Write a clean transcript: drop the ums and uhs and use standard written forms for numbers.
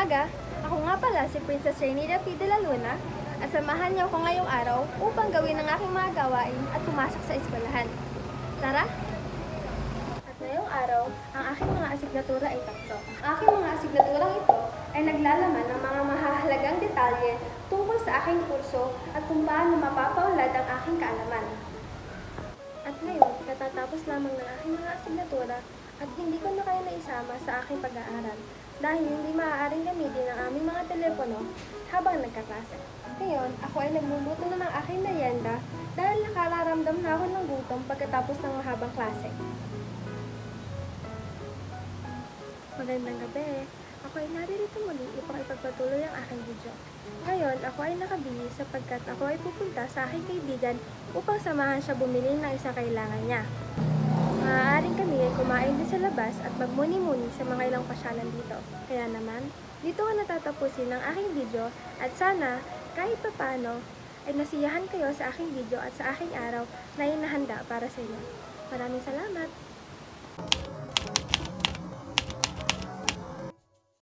umaga! Ako nga pala si Princess Rhaenyra P. de la Luna at samahan niyo ako ngayong araw upang gawin ang aking mga gawain at pumasok sa eskwelahan. Tara! At ngayong araw, ang aking mga asignatura ay tatlo. Ang aking mga asignaturang ito ay naglalaman ng mga mahahalagang detalye tungkol sa aking kurso at kung paano mapapaunlad ang aking kaalaman. At ngayon, katatapos lamang ng aking mga asignatura at hindi ko na kayo naisama sa aking pag-aaral dahil hindi maaaring gamitin ang aming mga telepono habang nagkaklase. Ngayon, ako ay nagluluto na ng aking merienda dahil nakararamdam na ako ng gutom pagkatapos ng mahabang klase. Magandang gabi! Ako ay naririto muli upang ipagpatuloy ang aking video. Ngayon, ako ay nakabihis sapagkat ako ay pupunta sa aking kaibigan upang samahan siya bumili ng isang kailangan niya. Maaaring kami ay kumain din sa labas at magmuni-muni sa mga ilang pasyalan dito. Kaya naman, dito ko natatapusin ang aking video at sana, kahit papano, ay nasiyahan kayo sa aking video at sa aking araw na inahanda para sa inyo. Maraming salamat!